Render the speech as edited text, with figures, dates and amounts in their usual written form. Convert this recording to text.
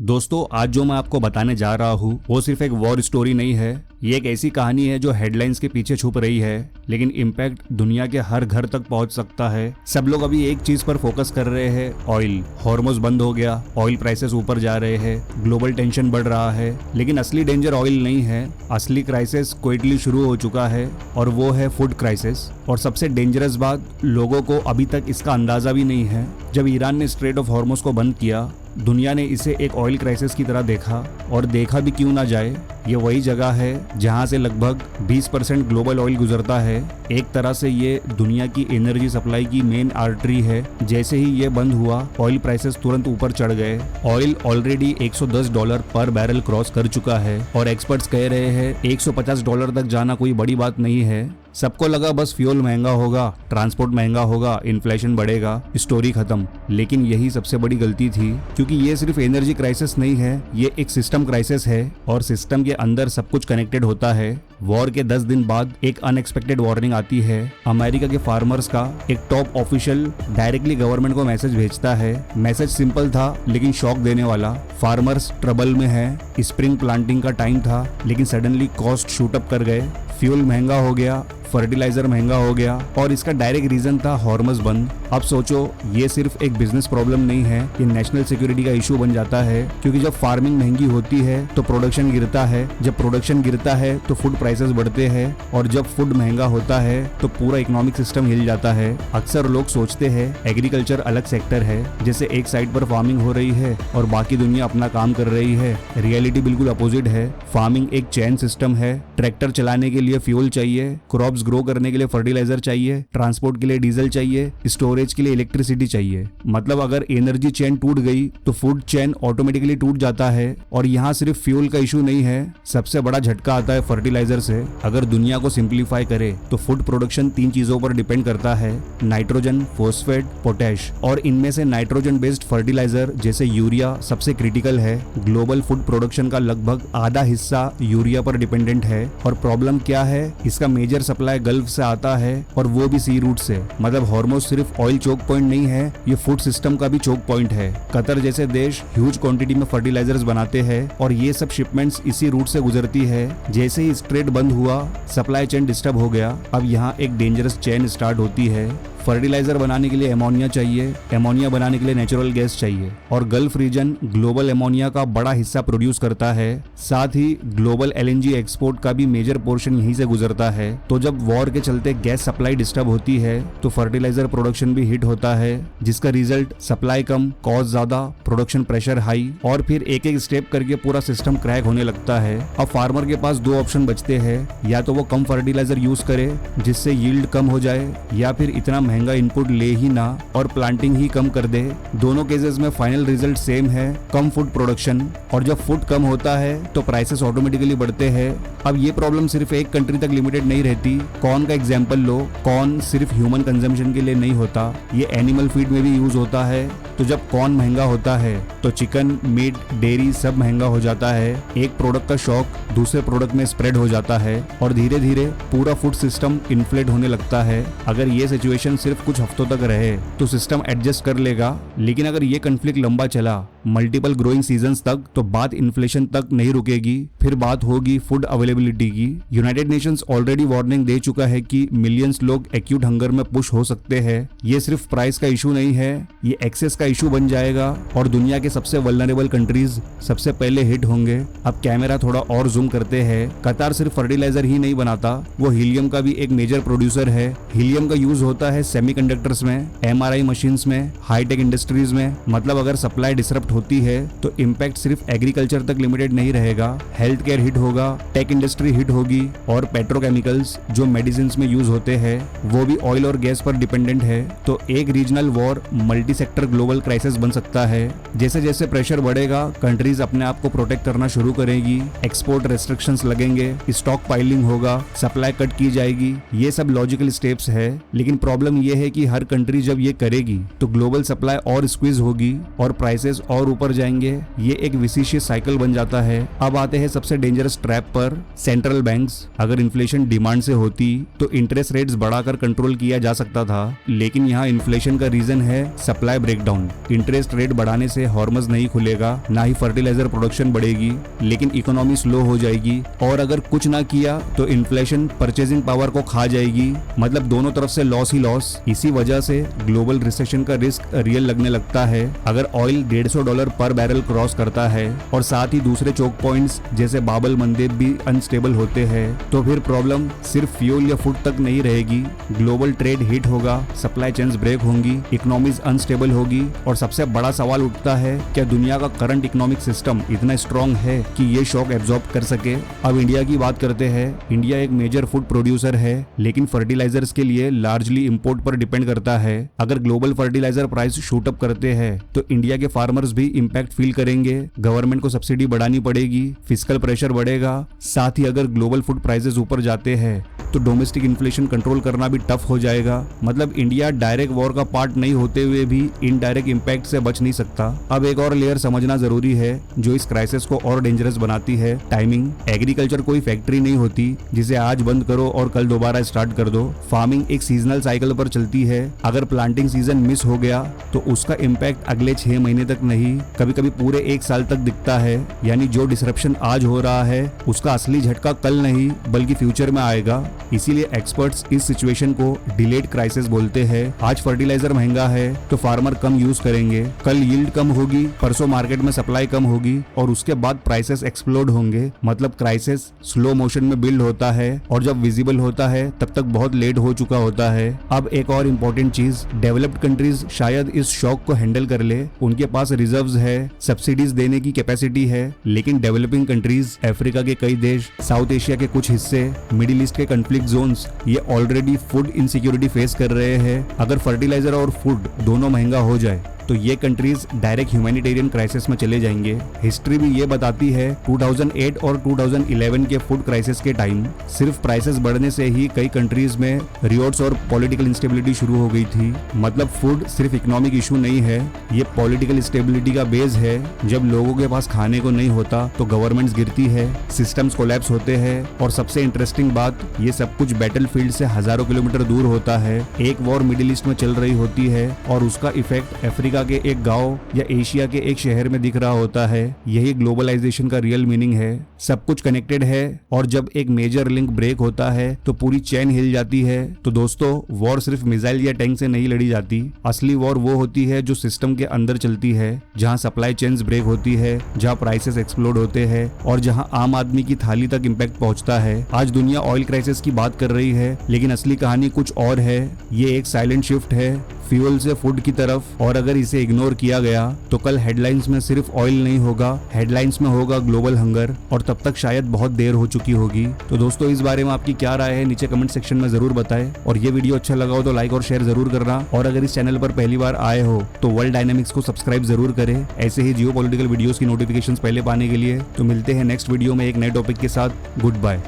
दोस्तों, आज जो मैं आपको बताने जा रहा हूँ वो सिर्फ एक वॉर स्टोरी नहीं है। ये एक ऐसी कहानी है जो हेडलाइंस के पीछे छुप रही है, लेकिन इम्पैक्ट दुनिया के हर घर तक पहुंच सकता है। सब लोग अभी एक चीज पर फोकस कर रहे हैं, ऑयल। हॉर्मुज़ बंद हो गया, ऑयल प्राइसेस ऊपर जा रहे हैं, ग्लोबल टेंशन बढ़ रहा है। लेकिन असली डेंजर ऑयल नहीं है, असली क्राइसिस क्विकली शुरू हो चुका है और वो है फूड क्राइसिस। और सबसे डेंजरस बात, लोगों को अभी तक इसका अंदाजा भी नहीं है। जब ईरान ने स्ट्रेट ऑफ हॉर्मुज़ को बंद किया, दुनिया ने इसे एक ऑयल क्राइसिस की तरह देखा, और देखा भी क्यों ना जाए। ये वही जगह है जहां से लगभग 20% ग्लोबल ऑयल गुजरता है। एक तरह से ये दुनिया की एनर्जी सप्लाई की मेन आर्टरी है। जैसे ही ये बंद हुआ, ऑयल प्राइसेस तुरंत ऊपर चढ़ गए। ऑयल ऑलरेडी $110 पर बैरल क्रॉस कर चुका है और एक्सपर्ट्स कह रहे हैं $150 तक जाना कोई बड़ी बात नहीं है। सबको लगा बस फ्यूल महंगा होगा, ट्रांसपोर्ट महंगा होगा, इन्फ्लेशन बढ़ेगा, स्टोरी खत्म। लेकिन यही सबसे बड़ी गलती थी, क्योंकि ये सिर्फ एनर्जी क्राइसिस नहीं है, ये एक सिस्टम क्राइसिस है और सिस्टम के अंदर सब कुछ कनेक्टेड होता है। वॉर के 10 दिन बाद एक अनएक्सपेक्टेड वार्निंग आती है। अमेरिका के फार्मर्स का एक टॉप ऑफिशियल डायरेक्टली गवर्नमेंट को मैसेज भेजता है। मैसेज सिंपल था लेकिन शॉक देने वाला। फार्मर्स ट्रबल में है, स्प्रिंग प्लांटिंग का टाइम था, लेकिन सडनली कॉस्ट शूट अप कर गए। फ्यूल महंगा हो गया, फर्टिलाइजर महंगा हो गया, और इसका डायरेक्ट रीजन था हॉर्मुज़ बंद। अब सोचो, ये सिर्फ एक बिजनेस प्रॉब्लम नहीं है, ये नेशनल सिक्योरिटी का इशू बन जाता है। क्योंकि जब फार्मिंग महंगी होती है तो प्रोडक्शन गिरता है, जब प्रोडक्शन गिरता है तो फूड प्राइसेस बढ़ते हैं, और जब फूड महंगा होता है तो पूरा इकोनॉमिक सिस्टम हिल जाता है। अक्सर लोग सोचते हैं एग्रीकल्चर अलग सेक्टर है, जैसे एक साइड पर फार्मिंग हो रही है और बाकी दुनिया अपना काम कर रही है। रियलिटी बिल्कुल अपोजिट है। फार्मिंग एक चेन सिस्टम है। ट्रैक्टर चलाने के लिए फ्यूल चाहिए, क्रॉप्स ग्रो करने के लिए फर्टिलाइजर चाहिए, ट्रांसपोर्ट के लिए डीजल चाहिए, स्टोरेज के लिए इलेक्ट्रिसिटी चाहिए। मतलब अगर एनर्जी चेन टूट गई तो फूड चेन ऑटोमेटिकली टूट जाता है। और यहाँ सिर्फ फ्यूल का इशू नहीं है, सबसे बड़ा झटका आता है फर्टिलाइजर से। अगर दुनिया को सिंप्लीफाई करे तो फूड प्रोडक्शन 3 चीजों पर डिपेंड करता है, नाइट्रोजन, फॉस्फेट, पोटैश। और इनमें से नाइट्रोजन बेस्ड फर्टिलाइजर जैसे यूरिया सबसे क्रिटिकल है। ग्लोबल फूड प्रोडक्शन का लगभग आधा हिस्सा यूरिया पर डिपेंडेंट है। और प्रॉब्लम क्या है, इसका मेजर सप्लाई गल्फ से आता है, और वो भी सी रूट से। मतलब हॉर्मुज़ सिर्फ ऑयल चोक पॉइंट नहीं है, ये फूड सिस्टम का भी चोक पॉइंट है। कतर जैसे देश ह्यूज क्वांटिटी में फर्टिलाइजर्स बनाते हैं, और ये सब शिपमेंट्स इसी रूट से गुजरती है। जैसे ही स्ट्रेट बंद हुआ, सप्लाई चेन डिस्टर्ब हो गया। अब यहाँ एक डेंजरस चेन स्टार्ट होती है। फर्टिलाइजर बनाने के लिए एमोनिया चाहिए, एमोनिया बनाने के लिए नेचुरल गैस चाहिए, और गल्फ रीजन ग्लोबल एमोनिया का बड़ा हिस्सा प्रोड्यूस करता है। साथ ही ग्लोबल एलएनजी एक्सपोर्ट का भी मेजर पोर्शन यहीं से गुजरता है। तो जब वॉर के चलते गैस सप्लाई डिस्टर्ब होती है तो फर्टिलाइजर प्रोडक्शन भी हिट होता है, जिसका रिजल्ट सप्लाई कम, कॉस्ट ज्यादा, प्रोडक्शन प्रेशर हाई, और फिर एक एक स्टेप करके पूरा सिस्टम क्रैक होने लगता है। अब फार्मर के पास 2 ऑप्शन बचते हैं, या तो वो कम फर्टिलाइजर यूज करे जिससे यील्ड कम हो जाए, या फिर इतना महंगा इनपुट ले ही ना और प्लांटिंग ही कम कर दे। दोनों केसेस में फाइनल रिजल्ट सेम है, कम फूड प्रोडक्शन। और जब फूड कम होता है तो प्राइसेस ऑटोमेटिकली बढ़ते हैं। अब ये प्रॉब्लम सिर्फ एक कंट्री तक लिमिटेड नहीं रहती। कॉर्न का एग्जांपल लो, कॉर्न सिर्फ ह्यूमन कंजम्पशन के लिए नहीं होता, ये एनिमल फीड में भी यूज होता है। तो जब कॉर्न महंगा होता है तो चिकन, मीट, डेयरी सब महंगा हो जाता है। एक प्रोडक्ट का शॉक दूसरे प्रोडक्ट में स्प्रेड हो जाता है, और धीरे धीरे पूरा फूड सिस्टम इन्फ्लेट होने लगता है। अगर ये सिचुएशन सिर्फ कुछ हफ्तों तक रहे तो सिस्टम एडजस्ट कर लेगा, लेकिन अगर ये कॉन्फ्लिक्ट लंबा चला, मल्टीपल ग्रोइंग सीजन्स तक, तो बात इन्फ्लेशन तक नहीं रुकेगी, फिर बात होगी फूड अवेलेबिलिटी की। यूनाइटेड नेशंस ऑलरेडी वार्निंग दे चुका है कि मिलियंस लोग एक्यूट हंगर में पुश हो सकते हैं। ये सिर्फ प्राइस का इशू नहीं है, ये एक्सेस का इशू बन जाएगा, और दुनिया के सबसे वल्नरेबल कंट्रीज सबसे पहले हिट होंगे। अब कैमरा थोड़ा और जूम करते हैं। कतार सिर्फ फर्टिलाइजर ही नहीं बनाता, वो हीलियम का भी एक मेजर प्रोड्यूसर है। हीलियम का यूज होता है सेमीकंडक्टर्स में, एमआरआई मशीन्स में, हाईटेक इंडस्ट्रीज में। मतलब अगर सप्लाई डिसरप्ट होती है तो इम्पैक्ट सिर्फ एग्रीकल्चर तक लिमिटेड नहीं रहेगा, हेल्थ केयर हिट होगा, टेक इंडस्ट्री हिट होगी, और पेट्रोकेमिकल्स जो मेडिसिन में यूज होते हैं वो भी ऑयल और गैस पर डिपेंडेंट है। तो एक regional war multi sector global crisis बन सकता है। जैसे जैसे प्रेशर बढ़ेगा, कंट्रीज अपने आप को प्रोटेक्ट करना शुरू करेगी, एक्सपोर्ट रेस्ट्रिक्शंस लगेंगे, स्टॉक पाइलिंग होगा, सप्लाई कट की जाएगी। ये सब लॉजिकल स्टेप्स है, लेकिन प्रॉब्लम ये है कि हर कंट्री जब ये करेगी तो ग्लोबल सप्लाई और स्क्वीज होगी और प्राइसेस और ऊपर जाएंगे। ये एक विशिष्य साइकिल बन जाता है। अब आते हैं सबसे डेंजरस ट्रैप पर, सेंट्रल बैंक्स। अगर इन्फ्लेशन डिमांड से होती तो इंटरेस्ट रेट्स बढ़ाकर कंट्रोल किया जा सकता था, लेकिन यहाँ इन्फ्लेशन का रीजन है सप्लाई ब्रेकडाउन। इंटरेस्ट रेट बढ़ाने से हॉर्मज नहीं खुलेगा, ना ही फर्टिलाइजर प्रोडक्शन बढ़ेगी, लेकिन इकोनॉमी स्लो हो जाएगी। और अगर कुछ ना किया तो इन्फ्लेशन परचेजिंग पावर को खा जाएगी, मतलब दोनों तरफ से लॉस ही लॉस। इसी वजह से ग्लोबल रिसेशन का रिस्क रियल लगने लगता है। अगर ऑयल $150 पर बैरल क्रॉस करता है और साथ ही दूसरे चोक पॉइंट्स जैसे बाबल मंदेब भी अनस्टेबल होते हैं, तो फिर प्रॉब्लम सिर्फ फ्यूल या फूड तक नहीं रहेगी। ग्लोबल ट्रेड हिट होगा, सप्लाई चेन्स ब्रेक होंगी, इकोनॉमीज अनस्टेबल होगी। और सबसे बड़ा सवाल उठता है, क्या दुनिया का करंट इकोनॉमिक सिस्टम इतना स्ट्रॉन्ग है कि ये शॉक एब्जॉर्ब कर सके? अब इंडिया की बात करते हैं। इंडिया एक मेजर फूड प्रोड्यूसर है, लेकिन फर्टिलाइजर्स के लिए लार्जली इंपोर्ट पर डिपेंड करता है। अगर global fertiliser price shoot up करते हैं तो इंडिया के फार्मर्स भी इंपैक्ट फील करेंगे। गवर्नमेंट को सब्सिडी बढ़ानी पड़ेगी, फिस्कल प्रेशर बढ़ेगा। साथ ही अगर ग्लोबल फूड प्राइसेस ऊपर जाते हैं तो डोमेस्टिक इन्फ्लेशन कंट्रोल करना भी टफ हो जाएगा। मतलब इंडिया डायरेक्ट वॉर का पार्ट नहीं होते हुए भी इनडायरेक्ट इंपैक्ट से बच नहीं सकता। अब एक और लेयर समझना जरूरी है जो इस क्राइसिस को और डेंजरस बनाती है, टाइमिंग। एग्रीकल्चर कोई फैक्ट्री नहीं होती जिसे आज बंद करो और कल दोबारा स्टार्ट कर दो। फार्मिंग एक सीजनल साइकिल पर चलती है। अगर प्लांटिंग सीजन मिस हो गया तो उसका इम्पैक्ट अगले 6 महीने तक नहीं, कभी कभी पूरे 1 साल तक दिखता है। यानी जो डिसरप्शन आज हो रहा है उसका असली झटका कल नहीं बल्कि फ्यूचर में आएगा। इसीलिए एक्सपर्ट्स इस सिचुएशन को डिलेड क्राइसिस बोलते हैं। आज फर्टिलाइजर महंगा है तो फार्मर कम यूज करेंगे, कल यील्ड कम होगी, परसों मार्केट में सप्लाई कम होगी और उसके बाद प्राइसेस एक्सप्लोड होंगे। मतलब क्राइसिस स्लो मोशन में बिल्ड होता है और जब विजिबल होता है तब तक बहुत लेट हो चुका होता है। अब एक और इम्पोर्टेंट चीज, डेवलप्ड कंट्रीज शायद इस शॉक को हैंडल कर ले, उनके पास रिजर्व्स है, सब्सिडीज देने की कैपेसिटी है। लेकिन डेवलपिंग कंट्रीज, अफ्रीका के कई देश, साउथ एशिया के कुछ हिस्से, मिडिल ईस्ट के कॉन्फ्लिक्ट जोन्स, ये ऑलरेडी फूड इनसिक्योरिटी फेस कर रहे हैं। अगर फर्टिलाइजर और फूड दोनों महंगा हो जाए तो ये कंट्रीज डायरेक्ट ह्यूमैनिटेरियन क्राइसिस में चले जाएंगे। हिस्ट्री भी ये बताती है 2008 और 2011 के फूड क्राइसिस के टाइम सिर्फ प्राइसेस बढ़ने से ही कई कंट्रीज में रियोट्स और पॉलिटिकल इंस्टेबिलिटी शुरू हो गई थी। मतलब फूड सिर्फ इकोनॉमिक इशू नहीं है, ये पॉलिटिकल स्टेबिलिटी का बेस है। जब लोगों के पास खाने को नहीं होता तो गवर्नमेंट्स गिरती है, सिस्टम्स कोलैप्स होते हैं और सबसे इंटरेस्टिंग बात, ये सब कुछ बैटलफील्ड से हजारों किलोमीटर दूर होता है। एक वॉर मिडिल ईस्ट में चल रही होती है और उसका इफेक्ट अफ्रीका के एक गांव या एशिया के एक शहर में दिख रहा होता है। यही ग्लोबलाइजेशन का रियल मीनिंग है। सब कुछ कनेक्टेड है और जब एक मेजर लिंक ब्रेक होता है तो पूरी चेन हिल जाती है। तो दोस्तों, वॉर सिर्फ मिसाइल या टैंक से नहीं लड़ी जाती। असली वॉर वो होती है जो सिस्टम के अंदर चलती है, जहां सप्लाई चेन्स ब्रेक होती है, जहां प्राइसेस एक्सप्लोड होते हैं और जहां आम आदमी की थाली तक इम्पैक्ट पहुंचता है। आज दुनिया ऑयल क्राइसिस की बात कर रही है, लेकिन असली कहानी कुछ और है। ये एक साइलेंट शिफ्ट है फ्यूल से फूड की तरफ, और अगर इसे इग्नोर किया गया तो कल हेडलाइंस में सिर्फ ऑयल नहीं होगा, हेडलाइंस में होगा ग्लोबल हंगर, और तब तक शायद बहुत देर हो चुकी होगी। तो दोस्तों, इस बारे में आपकी क्या राय है नीचे कमेंट सेक्शन में जरूर बताएं। और ये वीडियो अच्छा लगा हो तो लाइक और शेयर जरूर करना। और अगर इस चैनल पर पहली बार आए हो तो वर्ल्ड डायनेमिक्स को सब्सक्राइब जरूर करें, ऐसे ही जियोपॉलिटिकल वीडियोस की नोटिफिकेशंस पहले पाने के लिए। तो मिलते हैं नेक्स्ट वीडियो में एक नए टॉपिक के साथ। Good bye.